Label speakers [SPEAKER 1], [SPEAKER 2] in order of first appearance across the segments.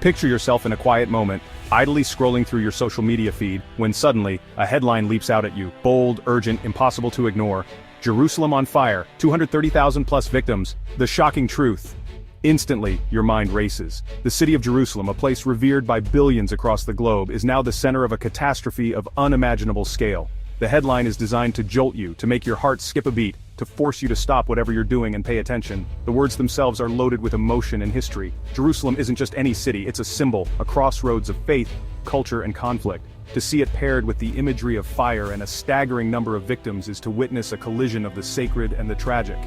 [SPEAKER 1] Picture yourself in a quiet moment, idly scrolling through your social media feed, when suddenly, a headline leaps out at you, bold, urgent, impossible to ignore. Jerusalem on fire, 230,000 plus victims, the shocking truth. Instantly, your mind races. The city of Jerusalem, a place revered by billions across the globe, is now the center of a catastrophe of unimaginable scale. The headline is designed to jolt you, to make your heart skip a beat, to force you to stop whatever you're doing and pay attention. The words themselves are loaded with emotion and history. Jerusalem isn't just any city, it's a symbol, a crossroads of faith, culture and conflict. To see it paired with the imagery of fire and a staggering number of victims is to witness a collision of the sacred and the tragic.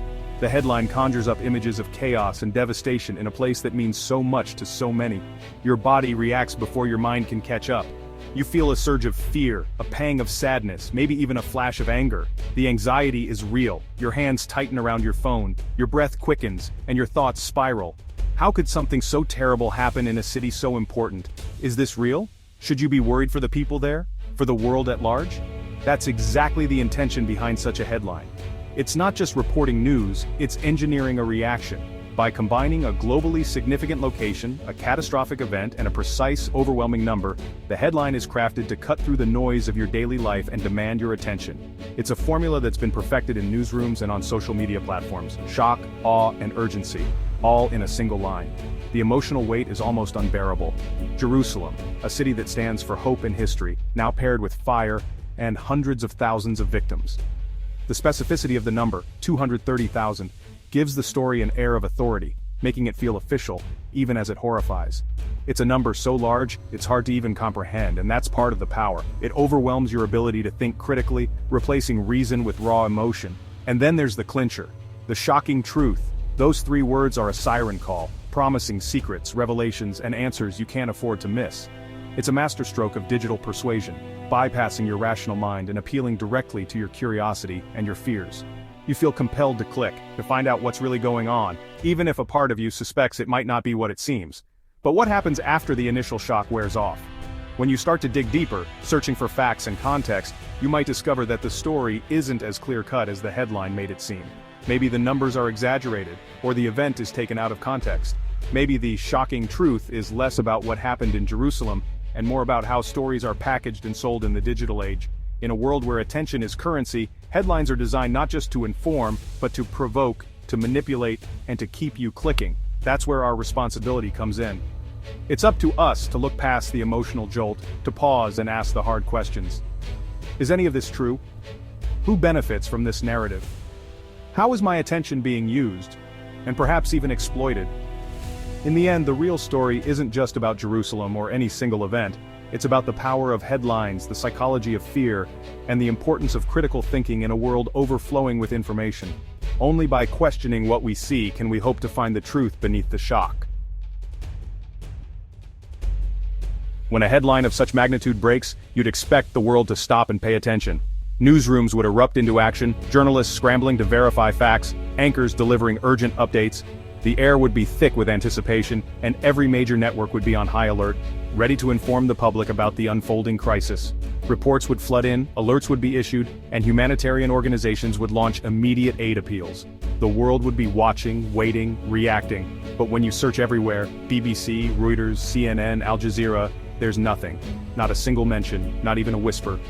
[SPEAKER 1] The headline conjures up images of chaos and devastation in a place that means so much to so many. Your body reacts before your mind can catch up. You feel a surge of fear, a pang of sadness, maybe even a flash of anger. The anxiety is real. Your hands tighten around your phone, your breath quickens, and your thoughts spiral. How could something so terrible happen in a city so important? Is this real? Should you be worried for the people there? For the world at large? That's exactly the intention behind such a headline. It's not just reporting news, it's engineering a reaction. By combining a globally significant location, a catastrophic event, and a precise, overwhelming number, the headline is crafted to cut through the noise of your daily life and demand your attention. It's a formula that's been perfected in newsrooms and on social media platforms. Shock, awe, and urgency, all in a single line. The emotional weight is almost unbearable. Jerusalem, a city that stands for hope and history, now paired with fire and hundreds of thousands of victims. The specificity of the number, 230,000, gives the story an air of authority, making it feel official, even as it horrifies. It's a number so large, it's hard to even comprehend, and that's part of the power. It overwhelms your ability to think critically, replacing reason with raw emotion. And then there's the clincher, the shocking truth. Those three words are a siren call, promising secrets, revelations, and answers you can't afford to miss. It's a masterstroke of digital persuasion, bypassing your rational mind and appealing directly to your curiosity and your fears. You feel compelled to click, to find out what's really going on, even if a part of you suspects it might not be what it seems. But what happens after the initial shock wears off? When you start to dig deeper, searching for facts and context, you might discover that the story isn't as clear-cut as the headline made it seem. Maybe the numbers are exaggerated, or the event is taken out of context. Maybe the shocking truth is less about what happened in Jerusalem, and more about how stories are packaged and sold in the digital age. In a world where attention is currency, headlines are designed not just to inform, but to provoke, to manipulate, and to keep you clicking. That's where our responsibility comes in. It's up to us to look past the emotional jolt, to pause and ask the hard questions. Is any of this true? Who benefits from this narrative? How is my attention being used? And perhaps even exploited? In the end, the real story isn't just about Jerusalem or any single event. It's about the power of headlines, the psychology of fear, and the importance of critical thinking in a world overflowing with information. Only by questioning what we see can we hope to find the truth beneath the shock. When a headline of such magnitude breaks, you'd expect the world to stop and pay attention. Newsrooms would erupt into action, journalists scrambling to verify facts, anchors delivering urgent updates. The air would be thick with anticipation, and every major network would be on high alert, ready to inform the public about the unfolding crisis. Reports would flood in, alerts would be issued, and humanitarian organizations would launch immediate aid appeals. The world would be watching, waiting, reacting. But when you search everywhere, BBC, Reuters, CNN, Al Jazeera, there's nothing. Not a single mention, not even a whisper.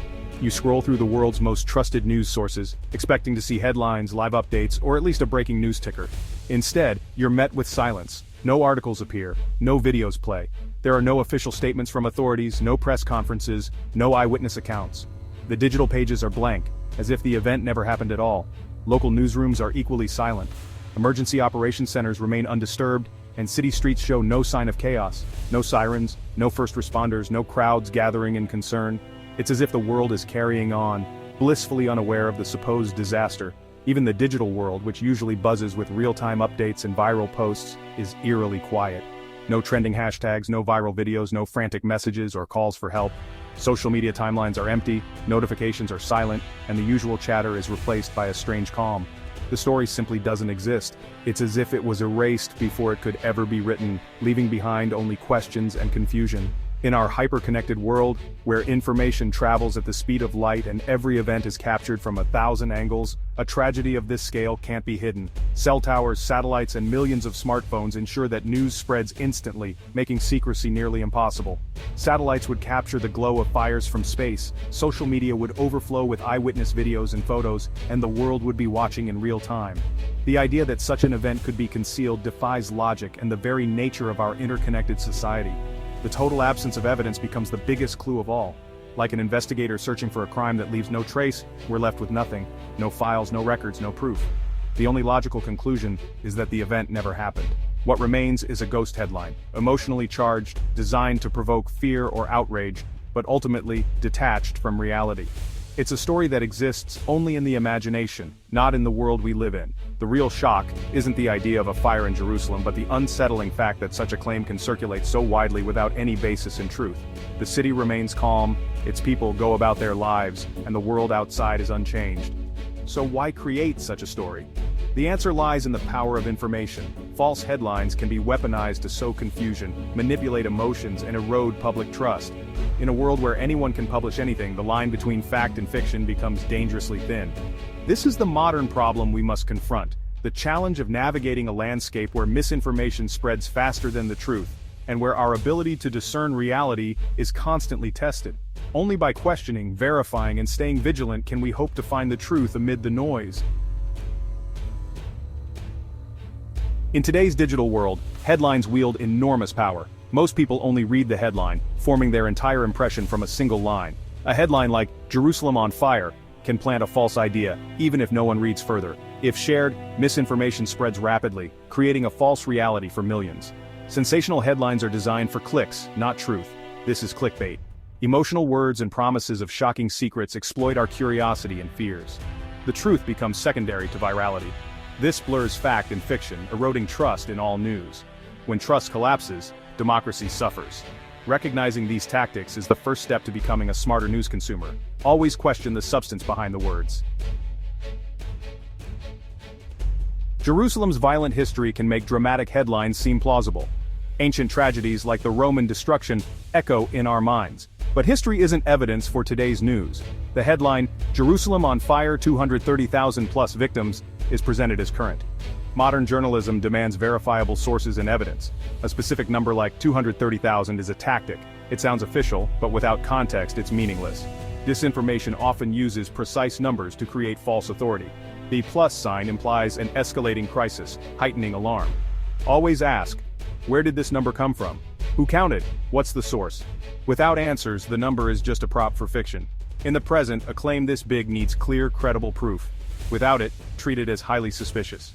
[SPEAKER 1] You scroll through the world's most trusted news sources, expecting to see headlines, live updates, or at least a breaking news ticker. Instead, you're met with silence. No articles appear, no videos play. There are no official statements from authorities, no press conferences, no eyewitness accounts. The digital pages are blank, as if the event never happened at all. Local newsrooms are equally silent. Emergency operations centers remain undisturbed, and city streets show no sign of chaos. No sirens, no first responders, no crowds gathering in concern. It's as if the world is carrying on, blissfully unaware of the supposed disaster. Even the digital world, which usually buzzes with real-time updates and viral posts, is eerily quiet. No trending hashtags, no viral videos, no frantic messages or calls for help. Social media timelines are empty, notifications are silent, and the usual chatter is replaced by a strange calm. The story simply doesn't exist. It's as if it was erased before it could ever be written, leaving behind only questions and confusion. In our hyper-connected world, where information travels at the speed of light and every event is captured from 1,000 angles, A tragedy of this scale can't be hidden. Cell towers, satellites, and millions of smartphones ensure that news spreads instantly, making secrecy nearly impossible. Satellites would capture the glow of fires from space, social media would overflow with eyewitness videos and photos, and the world would be watching in real time. The idea that such an event could be concealed defies logic and the very nature of our interconnected society. The total absence of evidence becomes the biggest clue of all. Like an investigator searching for a crime that leaves no trace, we're left with nothing. No files, no records, no proof. The only logical conclusion is that the event never happened. What remains is a ghost headline, emotionally charged, designed to provoke fear or outrage, but ultimately detached from reality. It's a story that exists only in the imagination, not in the world we live in. The real shock isn't the idea of a fire in Jerusalem, but the unsettling fact that such a claim can circulate so widely without any basis in truth. The city remains calm, its people go about their lives, and the world outside is unchanged. So why create such a story? The answer lies in the power of information. False headlines can be weaponized to sow confusion, manipulate emotions, and erode public trust. In a world where anyone can publish anything, the line between fact and fiction becomes dangerously thin. This is the modern problem we must confront, the challenge of navigating a landscape where misinformation spreads faster than the truth, and where our ability to discern reality is constantly tested. Only by questioning, verifying, and staying vigilant can we hope to find the truth amid the noise. In today's digital world, headlines wield enormous power. Most people only read the headline, forming their entire impression from a single line. A headline like, "Jerusalem on fire," can plant a false idea, even if no one reads further. If shared, misinformation spreads rapidly, creating a false reality for millions. Sensational headlines are designed for clicks, not truth. This is clickbait. Emotional words and promises of shocking secrets exploit our curiosity and fears. The truth becomes secondary to virality. This blurs fact and fiction, eroding trust in all news. When trust collapses, democracy suffers. Recognizing these tactics is the first step to becoming a smarter news consumer. Always question the substance behind the words. Jerusalem's violent history can make dramatic headlines seem plausible. Ancient tragedies like the Roman destruction echo in our minds. But history isn't evidence for today's news. The headline, "Jerusalem on fire, 230,000 plus victims," is presented as current. Modern journalism demands verifiable sources and evidence. A specific number like 230,000 is a tactic. It sounds official, but without context it's meaningless. Disinformation often uses precise numbers to create false authority. The plus sign implies an escalating crisis, heightening alarm. Always ask, where did this number come from? Who counted? What's the source? Without answers, the number is just a prop for fiction. In the present, a claim this big needs clear, credible proof. Without it, treat it as highly suspicious.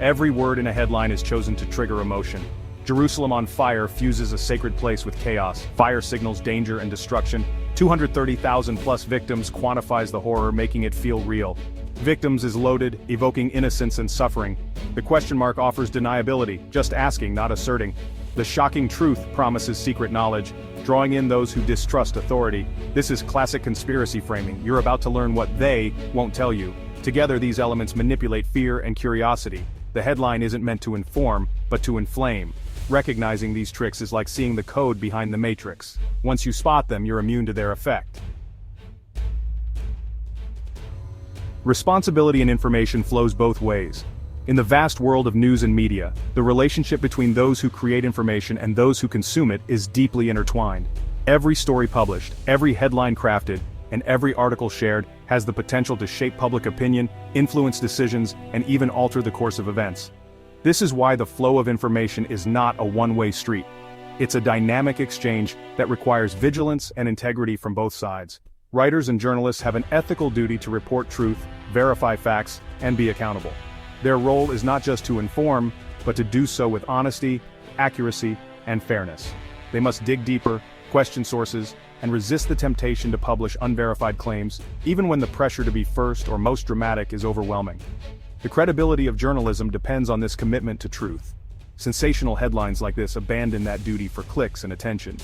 [SPEAKER 1] Every word in a headline is chosen to trigger emotion. Jerusalem on fire fuses a sacred place with chaos. Fire signals danger and destruction. 230,000 plus victims quantifies the horror, making it feel real. Victims is loaded, evoking innocence and suffering. The question mark offers deniability, just asking, not asserting. The shocking truth promises secret knowledge, drawing in those who distrust authority. This is classic conspiracy framing. You're about to learn what they won't tell you. Together these elements manipulate fear and curiosity. The headline isn't meant to inform, but to inflame. Recognizing these tricks is like seeing the code behind the matrix. Once you spot them, you're immune to their effect. Responsibility and information flows both ways. In the vast world of news and media, the relationship between those who create information and those who consume it is deeply intertwined. Every story published, every headline crafted, and every article shared has the potential to shape public opinion, influence decisions, and even alter the course of events. This is why the flow of information is not a one-way street. It's a dynamic exchange that requires vigilance and integrity from both sides. Writers and journalists have an ethical duty to report truth, verify facts, and be accountable. Their role is not just to inform, but to do so with honesty, accuracy, and fairness. They must dig deeper, question sources, and resist the temptation to publish unverified claims, even when the pressure to be first or most dramatic is overwhelming. The credibility of journalism depends on this commitment to truth. Sensational headlines like this abandon that duty for clicks and attention.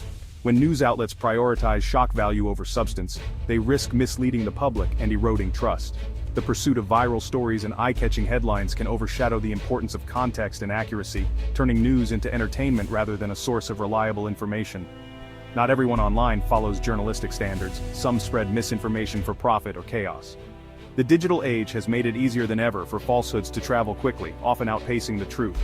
[SPEAKER 1] When news outlets prioritize shock value over substance, they risk misleading the public and eroding trust. The pursuit of viral stories and eye-catching headlines can overshadow the importance of context and accuracy, turning news into entertainment rather than a source of reliable information. Not everyone online follows journalistic standards, some spread misinformation for profit or chaos. The digital age has made it easier than ever for falsehoods to travel quickly, often outpacing the truth.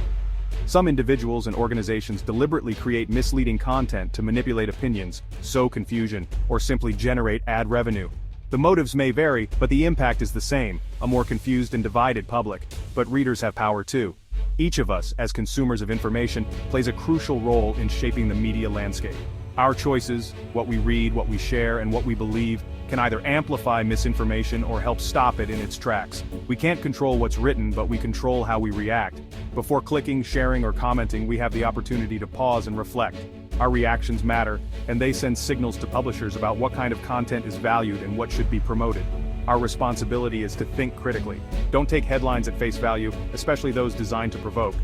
[SPEAKER 1] Some individuals and organizations deliberately create misleading content to manipulate opinions, sow confusion, or simply generate ad revenue. The motives may vary, but the impact is the same, a more confused and divided public. But readers have power too. Each of us, as consumers of information, plays a crucial role in shaping the media landscape. Our choices, what we read, what we share, and what we believe, can either amplify misinformation or help stop it in its tracks. We can't control what's written, but we control how we react. Before clicking, sharing, or commenting, we have the opportunity to pause and reflect. Our reactions matter, and they send signals to publishers about what kind of content is valued and what should be promoted. Our responsibility is to think critically. Don't take headlines at face value, especially those designed to provoke.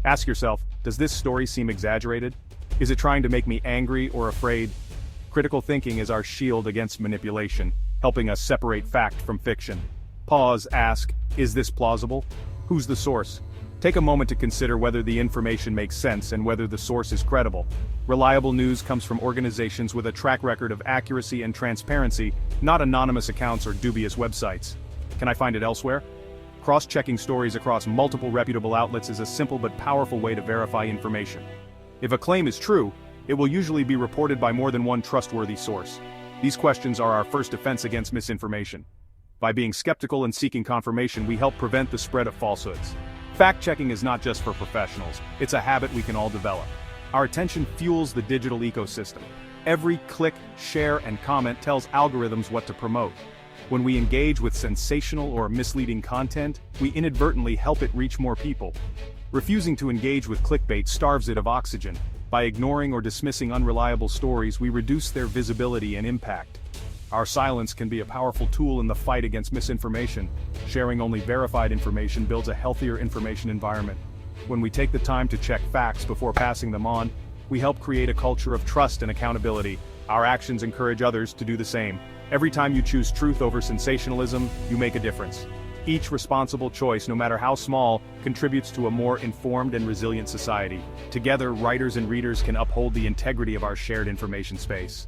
[SPEAKER 1] Ask yourself, does this story seem exaggerated? Is it trying to make me angry or afraid? Critical thinking is our shield against manipulation, helping us separate fact from fiction. Pause, ask, is this plausible? Who's the source? Take a moment to consider whether the information makes sense and whether the source is credible. Reliable news comes from organizations with a track record of accuracy and transparency, not anonymous accounts or dubious websites. Can I find it elsewhere? Cross-checking stories across multiple reputable outlets is a simple but powerful way to verify information. If a claim is true, it will usually be reported by more than one trustworthy source. These questions are our first defense against misinformation. By being skeptical and seeking confirmation, we help prevent the spread of falsehoods. Fact-checking is not just for professionals, it's a habit we can all develop. Our attention fuels the digital ecosystem. Every click, share, and comment tells algorithms what to promote. When we engage with sensational or misleading content, we inadvertently help it reach more people. Refusing to engage with clickbait starves it of oxygen. By ignoring or dismissing unreliable stories, we reduce their visibility and impact. Our silence can be a powerful tool in the fight against misinformation. Sharing only verified information builds a healthier information environment. When we take the time to check facts before passing them on, we help create a culture of trust and accountability. Our actions encourage others to do the same. Every time you choose truth over sensationalism, you make a difference. Each responsible choice, no matter how small, contributes to a more informed and resilient society. Together, writers and readers can uphold the integrity of our shared information space.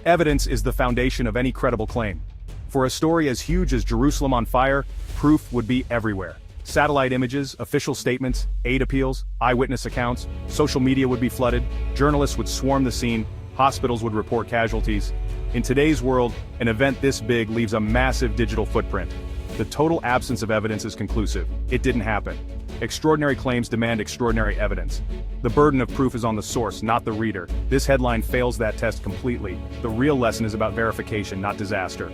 [SPEAKER 1] Evidence is the foundation of any credible claim. For a story as huge as Jerusalem on fire, proof would be everywhere. Satellite images, official statements, aid appeals, eyewitness accounts, social media would be flooded, journalists would swarm the scene, hospitals would report casualties. In today's world, an event this big leaves a massive digital footprint. The total absence of evidence is conclusive. It didn't happen. Extraordinary claims demand extraordinary evidence. The burden of proof is on the source, not the reader. This headline fails that test completely. The real lesson is about verification, not disaster.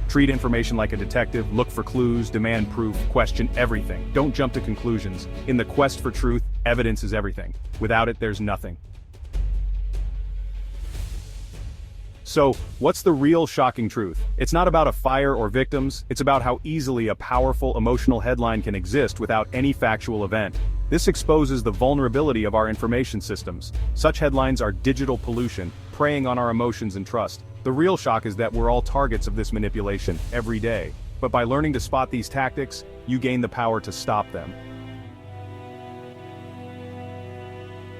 [SPEAKER 1] Treat information like a detective, look for clues, demand proof, question everything. Don't jump to conclusions. In the quest for truth, evidence is everything. Without it, there's nothing. So, what's the real shocking truth? It's not about a fire or victims, it's about how easily a powerful emotional headline can exist without any factual event. This exposes the vulnerability of our information systems. Such headlines are digital pollution, preying on our emotions and trust. The real shock is that we're all targets of this manipulation, every day. But by learning to spot these tactics, you gain the power to stop them.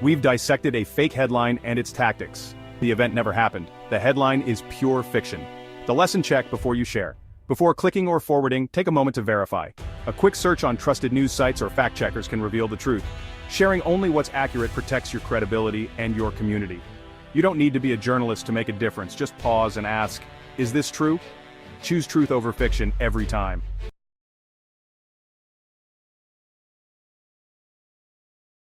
[SPEAKER 1] We've dissected a fake headline and its tactics. The event never happened. The headline is pure fiction. The lesson: check before you share. Before clicking or forwarding, take a moment to verify. A quick search on trusted news sites or fact checkers can reveal the truth. Sharing only what's accurate protects your credibility and your community. You don't need to be a journalist to make a difference. Just pause and ask, is this true? Choose truth over fiction every time.